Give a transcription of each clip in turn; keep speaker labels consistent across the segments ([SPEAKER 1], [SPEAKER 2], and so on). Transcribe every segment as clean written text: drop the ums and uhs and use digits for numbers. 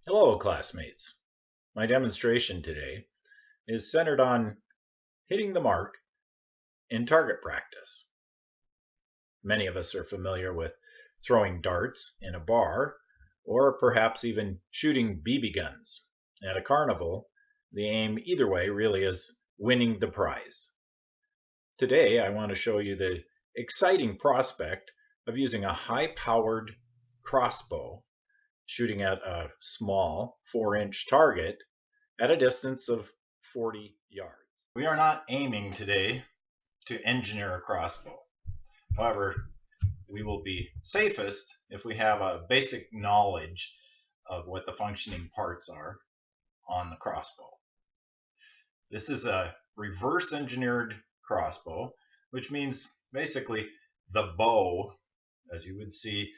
[SPEAKER 1] Hello, classmates. My demonstration today is centered on hitting the mark in target practice. Many of us are familiar with throwing darts in a bar or perhaps even shooting BB guns. At a carnival, the aim either way really is winning the prize. Today, I want to show you the exciting prospect of using a high-powered crossbow shooting at a small 4-inch target at a distance of 40 yards. We are not aiming today to engineer a crossbow. However, we will be safest if we have a basic knowledge of what the functioning parts are on the crossbow. This is a reverse engineered crossbow, which means basically the bow, as you would see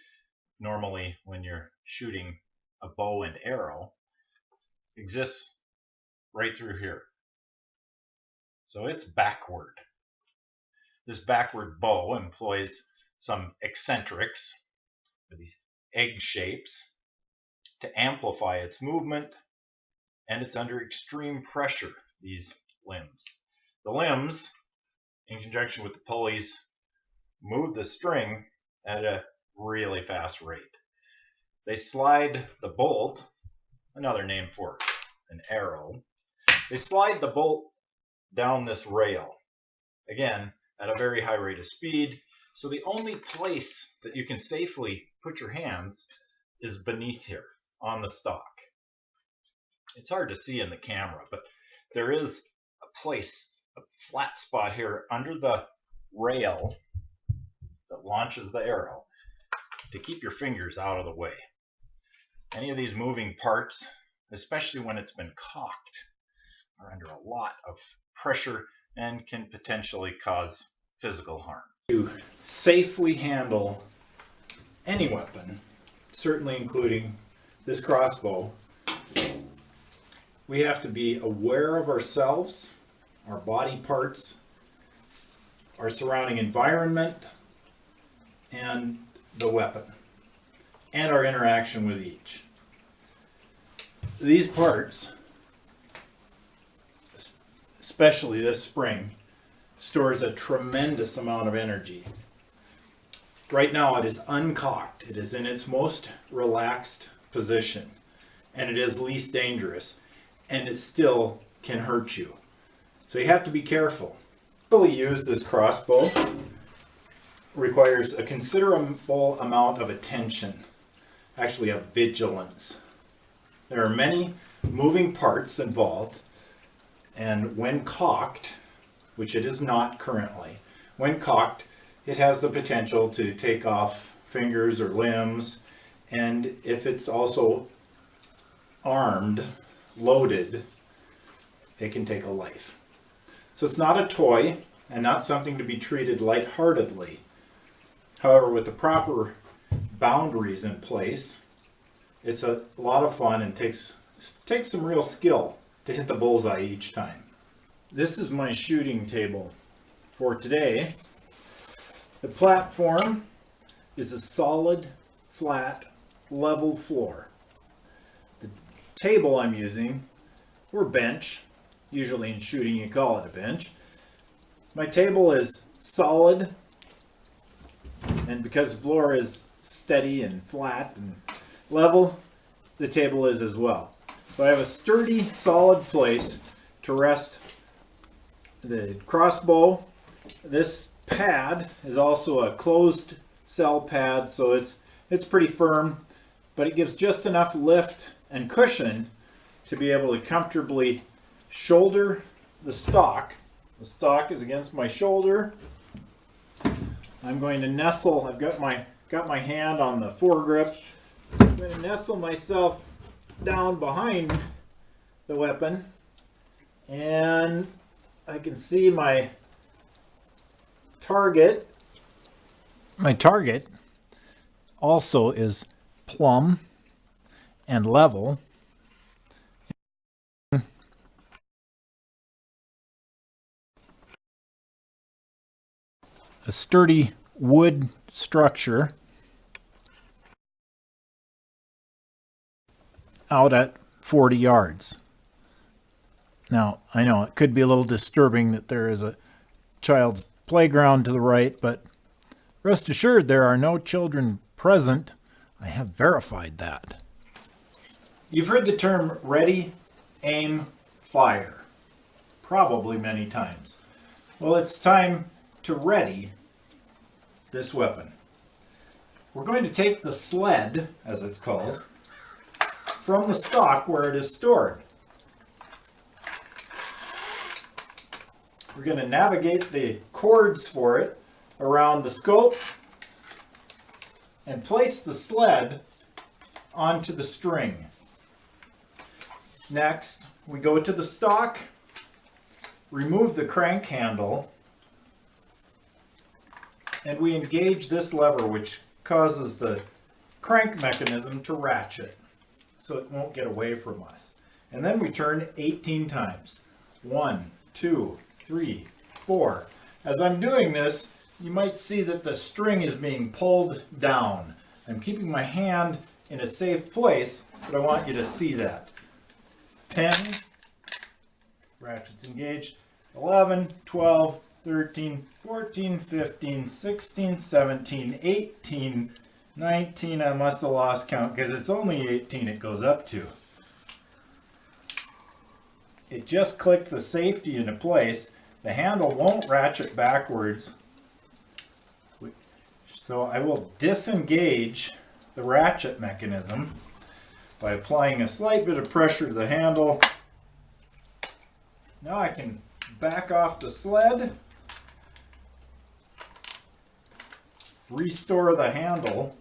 [SPEAKER 1] normally when you're shooting a bow and arrow, exists right through here. So it's backward. This backward bow employs some eccentrics, these egg shapes, to amplify its movement, and it's under extreme pressure, these limbs. The limbs, in conjunction with the pulleys, move the string at a really fast rate. They slide the bolt, another name for an arrow, they slide the bolt down this rail, again, at a very high rate of speed. So the only place that you can safely put your hands is beneath here on the stock. It's hard to see in the camera, but there is a place, a flat spot here under the rail that launches the arrow to keep your fingers out of the way. Any of these moving parts, especially when it's been cocked, are under a lot of pressure and can potentially cause physical harm.
[SPEAKER 2] To safely handle any weapon, certainly including this crossbow, we have to be aware of ourselves, our body parts, our surrounding environment, and the weapon, and our interaction with each. These parts, especially this spring, stores a tremendous amount of energy. Right now it is uncocked. It is in its most relaxed position, and it is least dangerous, and it still can hurt you. So you have to be careful. Fully use this crossbow requires a considerable amount of attention, actually of vigilance. There are many moving parts involved, and when cocked, which it is not currently, when cocked, it has the potential to take off fingers or limbs, and if it's also armed, loaded, it can take a life. So it's not a toy and not something to be treated lightheartedly. However, with the proper boundaries in place, it's a lot of fun and takes some real skill to hit the bullseye each time. This is my shooting table for today. The platform is a solid, flat, level floor. The table I'm using, or bench, usually in shooting you call it a bench. My table is solid, and because the floor is steady and flat and level, the table is as well. So I have a sturdy, solid place to rest the crossbow. This pad is also a closed cell pad, so it's pretty firm, but it gives just enough lift and cushion to be able to comfortably shoulder the stock. The stock is against my shoulder. I'm going to nestle. I've got my hand on the foregrip. I'm going to nestle myself down behind the weapon, and I can see my target. My target also is plumb and level. A sturdy wood structure.
[SPEAKER 3] out at 40 yards. Now, I know it could be a little disturbing that there is a child's playground to the right, but rest assured there are no children present. I have verified that.
[SPEAKER 2] You've heard the term ready, aim, fire, probably many times. Well, it's time to ready this weapon. We're going to take the sled, as it's called, from the stock where it is stored. We're going to navigate the cords for it around the scope and place the sled onto the string. Next, we go to the stock, remove the crank handle, and we engage this lever, which causes the crank mechanism to ratchet so it won't get away from us. And then we turn 18 times. 1, 2, 3, 4. As I'm doing this, you might see that the string is being pulled down. I'm keeping my hand in a safe place, but I want you to see that. 10, ratchets engaged, 11, 12, 13, 14, 15, 16, 17, 18, 19, I must have lost count because it's only 18 it goes up to. It just clicked the safety into place. The handle won't ratchet backwards. So I will disengage the ratchet mechanism by applying a slight bit of pressure to the handle. Now I can back off the sled, restore the handle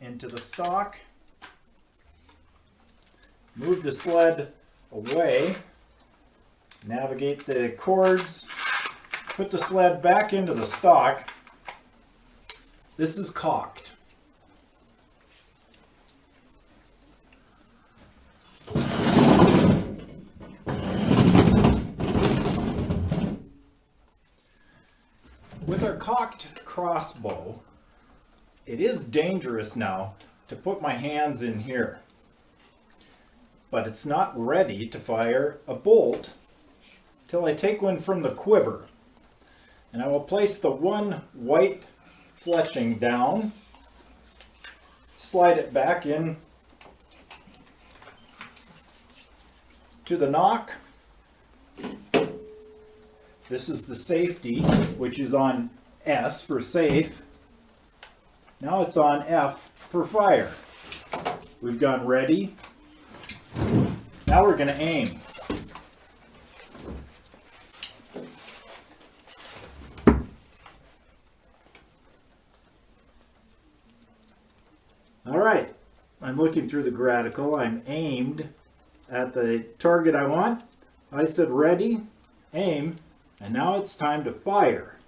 [SPEAKER 2] into the stock, move the sled away, navigate the cords, put the sled back into the stock. This is cocked. With our cocked crossbow, it is dangerous now to put my hands in here, but it's not ready to fire a bolt till I take one from the quiver. And I will place the one white fletching down, slide it back in to the nock. This is the safety, which is on S for safe. Now it's on F for fire. We've gone ready. Now we're going to aim. All right, I'm looking through the graticle. I'm aimed at the target I want. I said ready, aim, and now it's time to fire.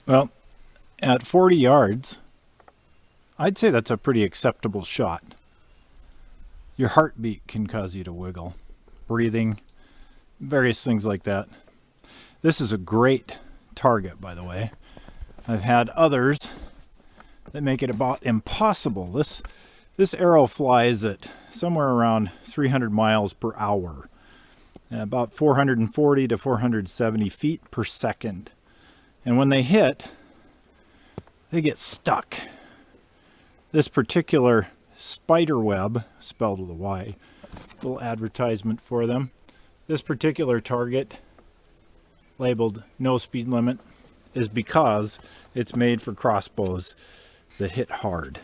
[SPEAKER 3] Well, at 40 yards, I'd say that's a pretty acceptable shot. Your heartbeat can cause you to wiggle, breathing, various things like that. This is a great target, by the way. I've had others that make it about impossible. This arrow flies at somewhere around 300 miles per hour, about 440 to 470 feet per second. And when they hit, they get stuck. This particular spider web, spelled with a Y, little advertisement for them. This particular target, labeled no speed limit, is because it's made for crossbows that hit hard.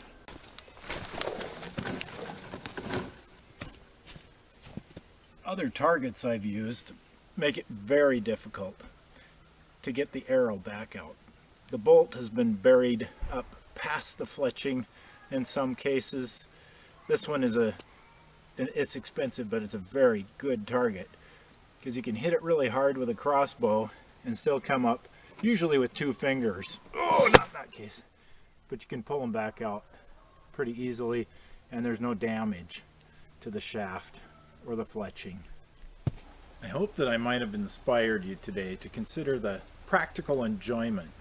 [SPEAKER 3] Other targets I've used make it very difficult to get the arrow back out. The bolt has been buried up past the fletching in some cases. This one is it's expensive, but it's a very good target because you can hit it really hard with a crossbow and still come up, usually with 2 fingers. Oh, not that case. But you can pull them back out pretty easily, and there's no damage to the shaft or the fletching. I hope that I might have inspired you today to consider the practical enjoyment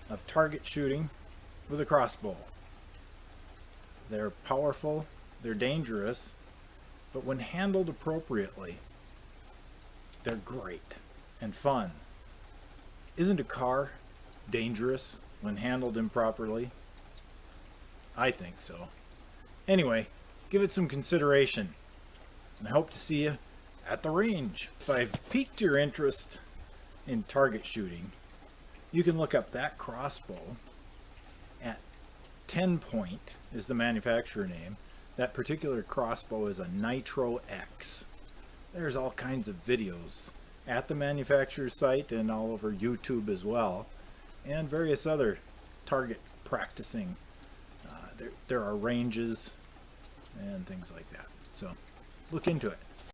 [SPEAKER 3] of target shooting with a crossbow. They're powerful, they're dangerous, but when handled appropriately, they're great and fun. Isn't a car dangerous when handled improperly? I think so. Anyway, give it some consideration, and I hope to see you at the range. If I've piqued your interest in target shooting, you can look up that crossbow at TenPoint is the manufacturer name. That particular crossbow is a Nitro X. There's all kinds of videos at the manufacturer's site and all over YouTube as well, and various other target practicing. There are ranges and things like that. So look into it.